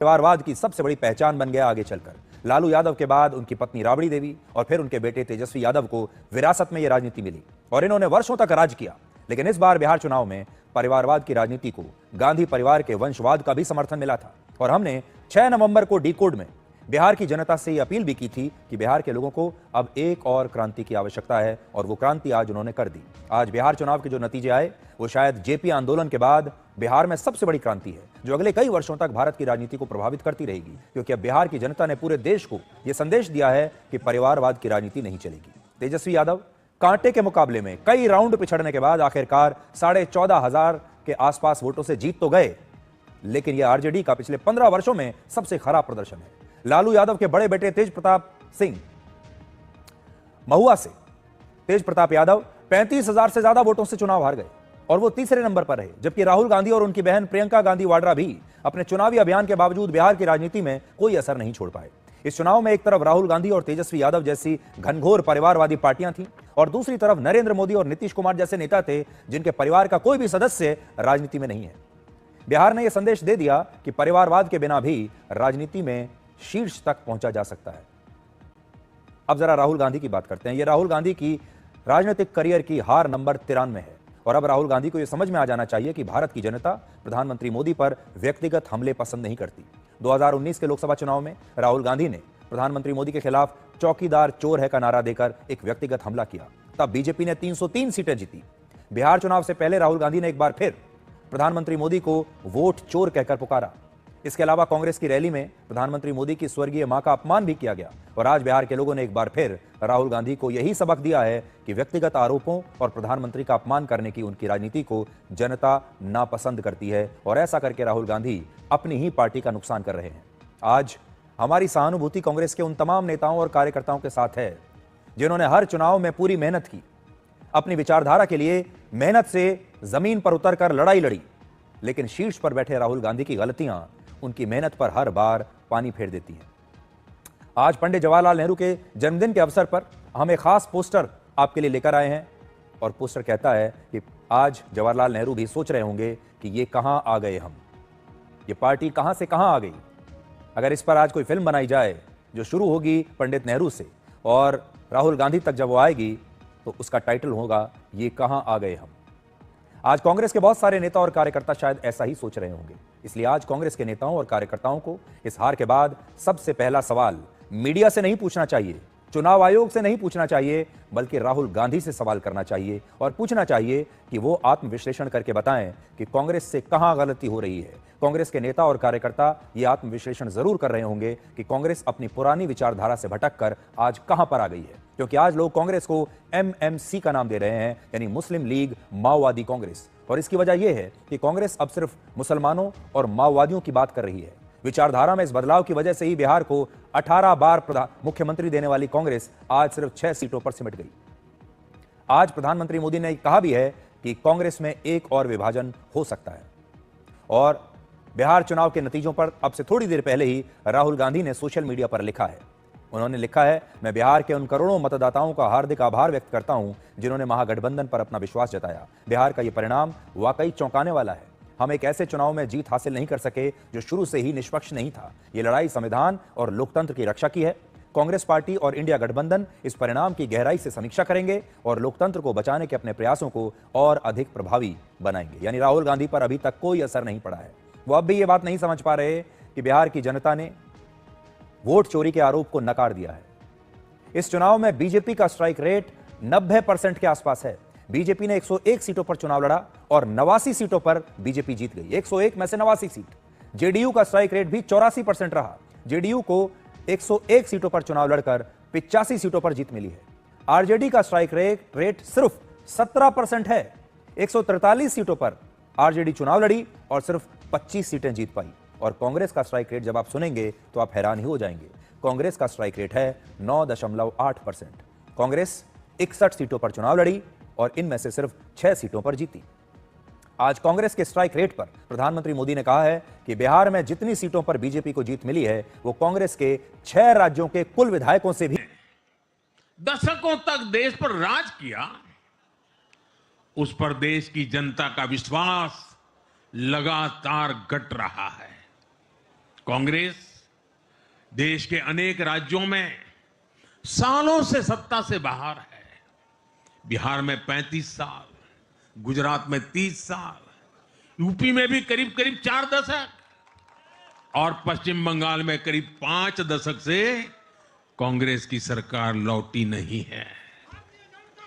परिवारवाद की सबसे बड़ी पहचान बन गया आगे चलकर। लालू यादव के बाद उनकी पत्नी राबड़ी देवी और फिर उनके बेटे तेजस्वी यादव को विरासत में यह राजनीति मिली और इन्होंने वर्षों तक राज किया। लेकिन इस बार बिहार चुनाव में परिवारवाद की राजनीति को गांधी परिवार के वंशवाद का भी समर्थन मिला था और हमने 6 नवंबर को डिकोड में बिहार की जनता से यह अपील भी की थी कि बिहार के लोगों को अब एक और क्रांति की आवश्यकता है और वो क्रांति आज उन्होंने कर दी। आज बिहार चुनाव के जो नतीजे आए वो शायद जेपी आंदोलन के बाद बिहार में सबसे बड़ी क्रांति है जो अगले कई वर्षों तक भारत की राजनीति को प्रभावित करती रहेगी, क्योंकि अब बिहार की जनता ने पूरे देश को यह संदेश दिया है कि परिवारवाद की राजनीति नहीं चलेगी। तेजस्वी यादव कांटे के मुकाबले में कई राउंड पिछड़ने के बाद आखिरकार 14,500 के आसपास वोटों से जीत तो गए, लेकिन यह आरजेडी का पिछले 15 वर्षों में सबसे खराब प्रदर्शन है। लालू यादव के बड़े बेटे तेज प्रताप सिंह महुआ से तेज प्रताप यादव 35,000 से ज्यादा वोटों से चुनाव हार गए और वो तीसरे नंबर पर रहे, जबकि राहुल गांधी और उनकी बहन प्रियंका गांधी वाड्रा भी अपने चुनावी अभियान के बावजूद बिहार की राजनीति में कोई असर नहीं छोड़ पाए। इस चुनाव में एक तरफ राहुल गांधी और तेजस्वी यादव जैसी घनघोर परिवारवादी पार्टियां थीं और दूसरी तरफ नरेंद्र मोदी और नीतीश कुमार जैसे नेता थे जिनके परिवार का कोई भी सदस्य राजनीति में नहीं है। बिहार ने यह संदेश दे दिया कि परिवारवाद के बिना भी राजनीति में शीर्ष तक पहुंचा जा सकता है। अब जरा राहुल गांधी की बात करते हैं। यह राहुल गांधी की राजनीतिक करियर की हार नंबर 93 है और अब राहुल गांधी को यह समझ में आ जाना चाहिए कि भारत की जनता प्रधानमंत्री मोदी पर व्यक्तिगत हमले पसंद नहीं करती। 2019 के लोकसभा चुनाव में राहुल गांधी ने प्रधानमंत्री मोदी के खिलाफ चौकीदार चोर है का नारा देकर एक व्यक्तिगत हमला किया। तब बीजेपी ने 303 सीटें जीती। बिहार चुनाव से पहले राहुल गांधी ने एक बार फिर प्रधानमंत्री मोदी को वोट चोर कहकर पुकारा। इसके अलावा कांग्रेस की रैली में प्रधानमंत्री मोदी की स्वर्गीय मां का अपमान भी किया गया और आज बिहार के लोगों ने एक बार फिर राहुल गांधी को यही सबक दिया है कि व्यक्तिगत आरोपों और प्रधानमंत्री का अपमान करने की उनकी राजनीति को जनता नापसंद करती है और ऐसा करके राहुल गांधी अपनी ही पार्टी का नुकसान कर रहे हैं। आज हमारी सहानुभूति कांग्रेस के उन तमाम नेताओं और कार्यकर्ताओं के साथ है जिन्होंने हर चुनाव में पूरी मेहनत की, अपनी विचारधारा के लिए मेहनत से जमीन पर उतरकर लड़ाई लड़ी, लेकिन शीर्ष पर बैठे राहुल गांधी की गलतियां उनकी मेहनत पर हर बार पानी फेर देती हैं। आज पंडित जवाहरलाल नेहरू के जन्मदिन के अवसर पर हम एक खास पोस्टर आपके लिए लेकर आए हैं और पोस्टर कहता है कि आज जवाहरलाल नेहरू भी सोच रहे होंगे कि ये कहां आ गए हम, ये पार्टी कहां से कहां आ गई। अगर इस पर आज कोई फिल्म बनाई जाए जो शुरू होगी पंडित नेहरू से और राहुल गांधी तक जब वो आएगी तो उसका टाइटल होगा ये कहां आ गए हम। आज कांग्रेस के बहुत सारे नेता और कार्यकर्ता शायद ऐसा ही सोच रहे होंगे। इसलिए आज कांग्रेस के नेताओं और कार्यकर्ताओं को इस हार के बाद सबसे पहला सवाल मीडिया से नहीं पूछना चाहिए, चुनाव आयोग से नहीं पूछना चाहिए, बल्कि राहुल गांधी से सवाल करना चाहिए और पूछना चाहिए कि वो आत्मविश्लेषण करके बताएं कि कांग्रेस से कहां गलती हो रही है। कांग्रेस के नेता और कार्यकर्ता ये आत्मविश्लेषण जरूर कर रहे होंगे कि कांग्रेस अपनी पुरानी विचारधारा से भटककर आज कहां पर आ गई है, क्योंकि आज लोग कांग्रेस को एमएमसी का नाम दे रहे हैं, यानी मुस्लिम लीग माओवादी कांग्रेस। और इसकी वजह यह है कि कांग्रेस अब सिर्फ मुसलमानों और माओवादियों की बात कर रही है। विचारधारा में इस बदलाव की वजह से ही बिहार को 18 बार मुख्यमंत्री देने वाली कांग्रेस आज सिर्फ 6 सीटों पर सिमट गई। आज प्रधानमंत्री मोदी ने कहा भी है कि कांग्रेस में एक और विभाजन हो सकता है। और बिहार चुनाव के नतीजों पर अब से थोड़ी देर पहले ही राहुल गांधी ने सोशल मीडिया पर लिखा है। उन्होंने लिखा है, मैं बिहार के उन करोड़ों मतदाताओं का हार्दिक आभार व्यक्त करता हूं जिन्होंने महागठबंधन पर अपना विश्वास जताया। बिहार का यह परिणाम वाकई चौंकाने वाला है। हम एक ऐसे चुनाव में जीत हासिल नहीं कर सके जो शुरू से ही निष्पक्ष नहीं था। यह लड़ाई संविधान और लोकतंत्र की रक्षा की है। कांग्रेस पार्टी और इंडिया गठबंधन इस परिणाम की गहराई से समीक्षा करेंगे और लोकतंत्र को बचाने के अपने प्रयासों को और अधिक प्रभावी बनाएंगे। यानी राहुल गांधी पर अभी तक कोई असर नहीं पड़ा है। वो अब भी ये बात नहीं समझ पा रहे कि बिहार की जनता ने वोट चोरी के आरोप को नकार दिया है। इस चुनाव में बीजेपी का स्ट्राइक रेट 90% के आसपास है। बीजेपी ने 101 सीटों पर चुनाव लड़ा और 89 सीटों पर बीजेपी जीत गई। 101 में से 89 सीट। जेडीयू का स्ट्राइक रेट भी 84% रहा। जेडीयू को 101 सीटों पर चुनाव लड़कर 85 सीटों पर जीत मिली है। आरजेडी का स्ट्राइक रेट सिर्फ 17% है। 143 सीटों पर आरजेडी चुनाव लड़ी और सिर्फ 25 सीटें जीत पाई। और कांग्रेस का स्ट्राइक रेट जब आप सुनेंगे तो आप हैरान ही हो जाएंगे। कांग्रेस का स्ट्राइक रेट है 9.8%। कांग्रेस 61 सीटों पर चुनाव लड़ी और इनमें से सिर्फ 6 सीटों पर जीती। आज कांग्रेस के स्ट्राइक रेट पर प्रधानमंत्री मोदी ने कहा है कि बिहार में जितनी सीटों पर बीजेपी को जीत मिली है वो कांग्रेस के 6 राज्यों के कुल विधायकों से भी। दशकों तक देश पर राज किया, उस पर देश की जनता का विश्वास लगातार घट रहा है। कांग्रेस देश के अनेक राज्यों में सालों से सत्ता से बाहर है। बिहार में 35 साल, गुजरात में 30 साल, यूपी में भी करीब करीब 4 दशक और पश्चिम बंगाल में करीब 5 दशक से कांग्रेस की सरकार लौटी नहीं है।